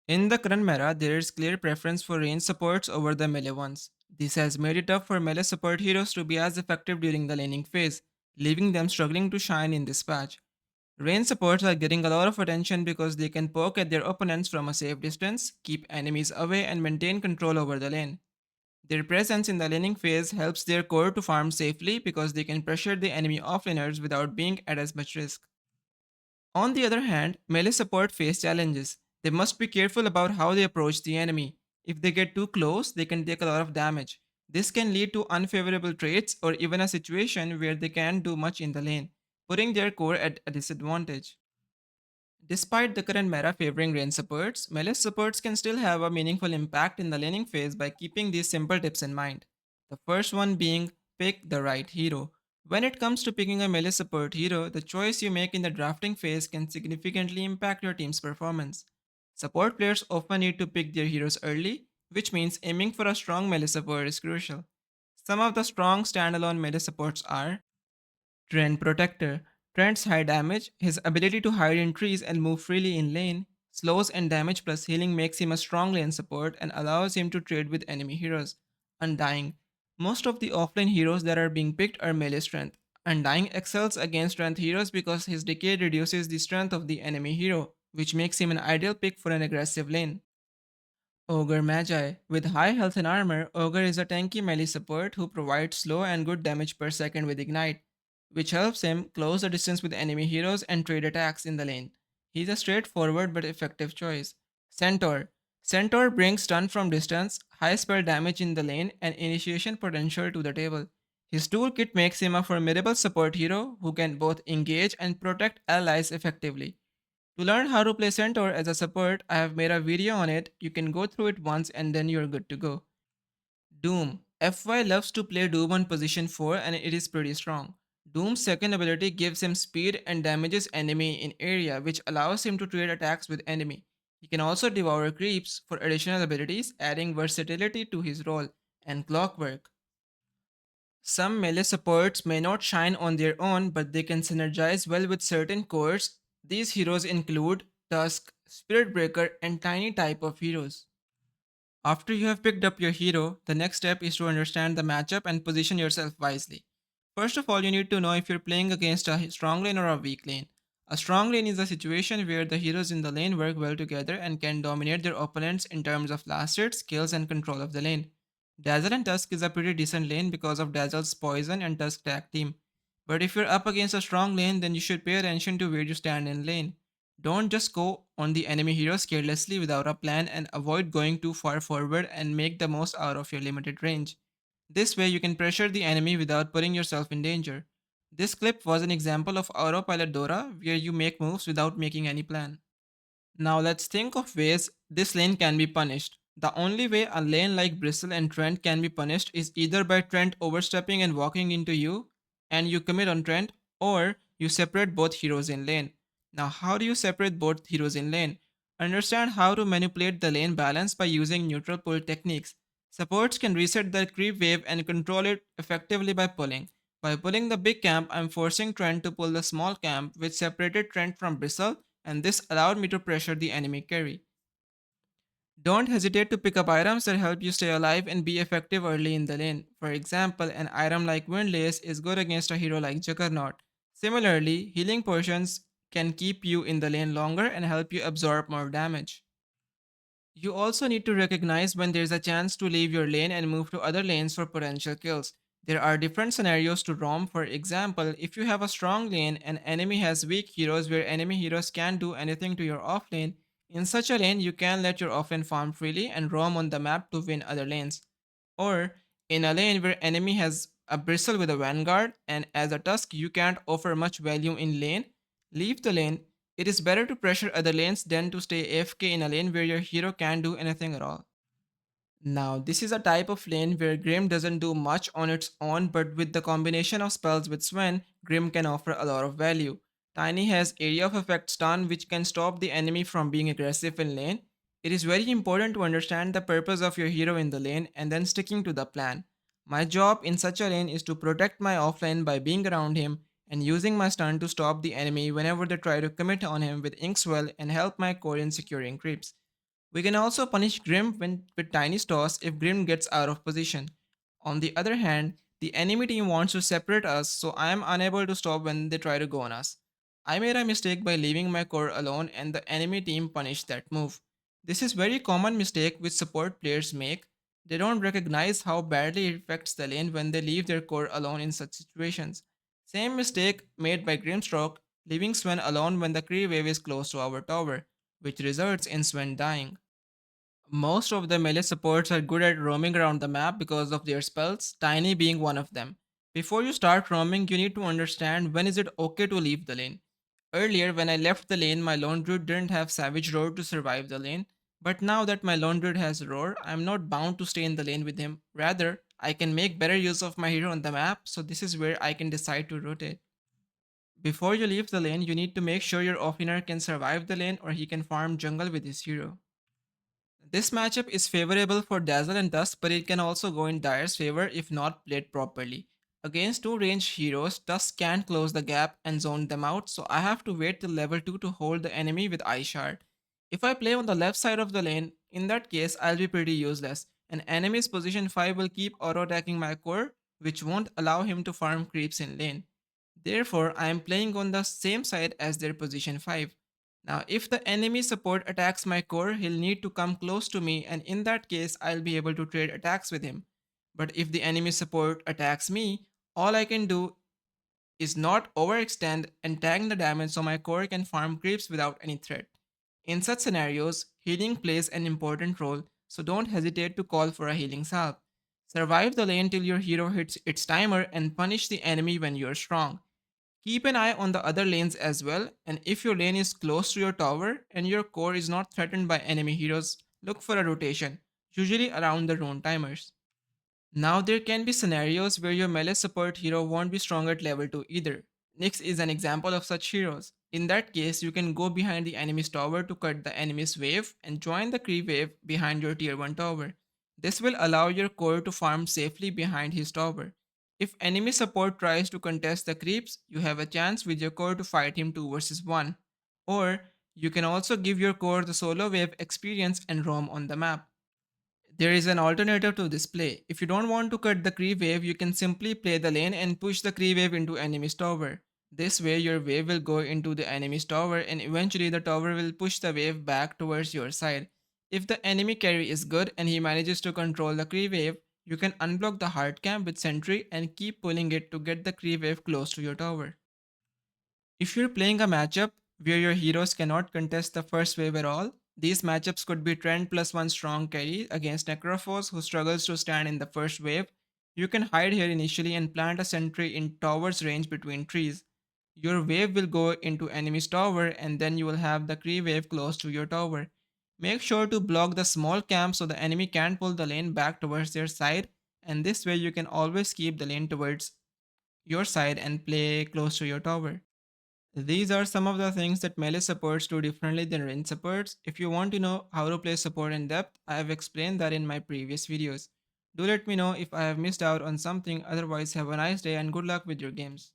In the current meta, there is clear preference for range supports over the melee ones. This has made it tough for melee support heroes to be as effective during the laning phase, leaving them struggling to shine in this patch. Range supports are getting a lot of attention because they can poke at their opponents from a safe distance, keep enemies away, and maintain control over the lane. Their presence in the laning phase helps their core to farm safely because they can pressure the enemy offlaners without being at as much risk. On the other hand, melee support face challenges. They must be careful about how they approach the enemy. If they get too close, they can take a lot of damage. This can lead to unfavorable traits or even a situation where they can't do much in the lane, putting their core at a disadvantage. Despite the current meta favoring range supports, melee supports can still have a meaningful impact in the laning phase by keeping these simple tips in mind. The first one being pick the right hero. When it comes to picking a melee support hero, the choice you make in the drafting phase can significantly impact your team's performance. Support players often need to pick their heroes early, which means aiming for a strong melee support is crucial. Some of the strong standalone melee supports are Trend Protector. Trent's high damage, his ability to hide in trees and move freely in lane, slows and damage plus healing makes him a strong lane support and allows him to trade with enemy heroes. Undying. Most of the offlane heroes that are being picked are melee strength. Undying excels against strength heroes because his decay reduces the strength of the enemy hero, which makes him an ideal pick for an aggressive lane. Ogre Magi. With high health and armor, Ogre is a tanky melee support who provides slow and good damage per second with Ignite, which helps him close the distance with enemy heroes and trade attacks in the lane. He's a straightforward but effective choice. Centaur. Centaur brings stun from distance, high spell damage in the lane, and initiation potential to the table. His toolkit makes him a formidable support hero who can both engage and protect allies effectively. To learn how to play Centaur as a support, I have made a video on it. You can go through it once and then you're good to go. Doom. FY loves to play Doom on position 4 and it is pretty strong. Doom's second ability gives him speed and damages enemy in area which allows him to trade attacks with enemy. He can also devour creeps for additional abilities, adding versatility to his role, and clockwork. Some melee supports may not shine on their own, but they can synergize well with certain cores. These heroes include Tusk, Spirit Breaker, and Tiny type of heroes. After you have picked up your hero, the next step is to understand the matchup and position yourself wisely. First of all, you need to know if you're playing against a strong lane or a weak lane. A strong lane is a situation where the heroes in the lane work well together and can dominate their opponents in terms of last hit, skills, and control of the lane. Dazzle and Tusk is a pretty decent lane because of Dazzle's poison and Tusk tag team. But if you're up against a strong lane, then you should pay attention to where you stand in lane. Don't just go on the enemy heroes carelessly without a plan and avoid going too far forward and make the most out of your limited range. This way, you can pressure the enemy without putting yourself in danger. This clip was an example of Autopilot Dora where you make moves without making any plan. Now let's think of ways this lane can be punished. The only way a lane like Bristle and Trent can be punished is either by Trent overstepping and walking into you, and you commit on Trent, or you separate both heroes in lane. Now, how do you separate both heroes in lane? Understand how to manipulate the lane balance by using neutral pull techniques. Supports can reset the creep wave and control it effectively by pulling. By pulling the big camp, I'm forcing Trent to pull the small camp, which separated Trent from Bristle, and this allowed me to pressure the enemy carry. Don't hesitate to pick up items that help you stay alive and be effective early in the lane. For example, an item like Windlace is good against a hero like Juggernaut. Similarly, healing potions can keep you in the lane longer and help you absorb more damage. You also need to recognize when there's a chance to leave your lane and move to other lanes for potential kills. There are different scenarios to roam. For example, if you have a strong lane and enemy has weak heroes where enemy heroes can't do anything to your offlane, in such a lane you can let your offlane farm freely and roam on the map to win other lanes. Or in a lane where enemy has a bristle with a vanguard and as a tusk you can't offer much value in lane, leave the lane. It is better to pressure other lanes than to stay AFK in a lane where your hero can't do anything at all. Now, this is a type of lane where Grim doesn't do much on its own, but with the combination of spells with Sven, Grim can offer a lot of value. Tiny has Area of Effect stun, which can stop the enemy from being aggressive in lane. It is very important to understand the purpose of your hero in the lane and then sticking to the plan. My job in such a lane is to protect my offlane by being around him and using my stun to stop the enemy whenever they try to commit on him with Inkswell and help my core in securing creeps. We can also punish Grim with Tiny Toss if Grim gets out of position. On the other hand, the enemy team wants to separate us, so I am unable to stop when they try to go on us. I made a mistake by leaving my core alone and the enemy team punished that move. This is very common mistake which support players make. They don't recognize how badly it affects the lane when they leave their core alone in such situations. Same mistake made by Grimstroke, leaving Sven alone when the Kree wave is close to our tower, which results in Sven dying. Most of the melee supports are good at roaming around the map because of their spells, Tiny being one of them. Before you start roaming, you need to understand when is it okay to leave the lane. Earlier, when I left the lane, my lone druid didn't have Savage Roar to survive the lane, but now that my lone druid has Roar, I'm not bound to stay in the lane with him. Rather, I can make better use of my hero on the map, so this is where I can decide to rotate. Before you leave the lane, you need to make sure your offlaner can survive the lane or he can farm jungle with his hero. This matchup is favorable for Dazzle and Dusk, but it can also go in Dire's favor if not played properly. Against two ranged heroes, Dusk can't close the gap and zone them out, so I have to wait till level 2 to hold the enemy with Eye Shard. If I play on the left side of the lane, in that case I'll be pretty useless. An enemy's position 5 will keep auto attacking my core, which won't allow him to farm creeps in lane. Therefore, I am playing on the same side as their position 5. Now, if the enemy support attacks my core, he'll need to come close to me, and in that case, I'll be able to trade attacks with him. But if the enemy support attacks me, all I can do is not overextend and tank the damage so my core can farm creeps without any threat. In such scenarios, healing plays an important role, so don't hesitate to call for a healing salve. Survive the lane till your hero hits its timer and punish the enemy when you're strong. Keep an eye on the other lanes as well, and if your lane is close to your tower and your core is not threatened by enemy heroes, look for a rotation, usually around the rune timers. Now, there can be scenarios where your melee support hero won't be strong at level 2 either. Nyx is an example of such heroes. In that case, you can go behind the enemy's tower to cut the enemy's wave and join the Kree wave behind your tier 1 tower. This will allow your core to farm safely behind his tower. If enemy support tries to contest the creeps, you have a chance with your core to fight him 2 versus 1. Or, you can also give your core the solo wave experience and roam on the map. There is an alternative to this play. If you don't want to cut the Kree wave, you can simply play the lane and push the Kree wave into enemy's tower. This way your wave will go into the enemy's tower and eventually the tower will push the wave back towards your side. If the enemy carry is good and he manages to control the Kree wave, you can unblock the hard camp with sentry and keep pulling it to get the Kree wave close to your tower. If you're playing a matchup where your heroes cannot contest the first wave at all, these matchups could be Trend plus 1 strong carry against Necrophos who struggles to stand in the first wave. You can hide here initially and plant a sentry in tower's range between trees. Your wave will go into enemy's tower and then you will have the Kree wave close to your tower. Make sure to block the small camp so the enemy can't pull the lane back towards their side, and this way you can always keep the lane towards your side and play close to your tower. These are some of the things that melee supports do differently than range supports. If you want to know how to play support in depth, I have explained that in my previous videos. Do let me know if I have missed out on something, otherwise have a nice day and good luck with your games.